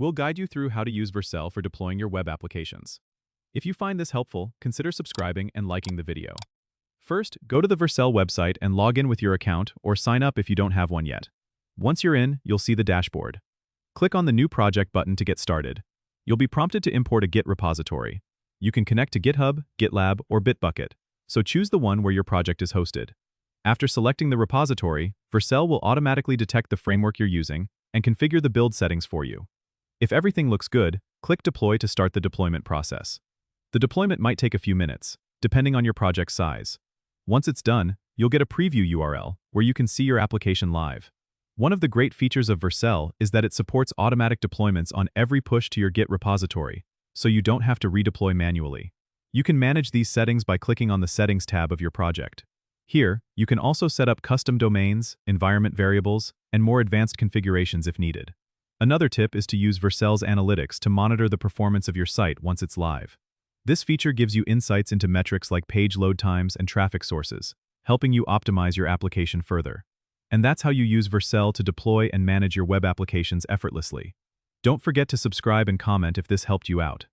We'll guide you through how to use Vercel for deploying your web applications. If you find this helpful, consider subscribing and liking the video. First, go to the Vercel website and log in with your account or sign up if you don't have one yet. Once you're in, you'll see the dashboard. Click on the New Project button to get started. You'll be prompted to import a Git repository. You can connect to GitHub, GitLab, or Bitbucket, so choose the one where your project is hosted. After selecting the repository, Vercel will automatically detect the framework you're using and configure the build settings for you. If everything looks good, click Deploy to start the deployment process. The deployment might take a few minutes, depending on your project's size. Once it's done, you'll get a preview URL where you can see your application live. One of the great features of Vercel is that it supports automatic deployments on every push to your Git repository, so you don't have to redeploy manually. You can manage these settings by clicking on the Settings tab of your project. Here, you can also set up custom domains, environment variables, and more advanced configurations if needed. Another tip is to use Vercel's analytics to monitor the performance of your site once it's live. This feature gives you insights into metrics like page load times and traffic sources, helping you optimize your application further. And that's how you use Vercel to deploy and manage your web applications effortlessly. Don't forget to subscribe and comment if this helped you out.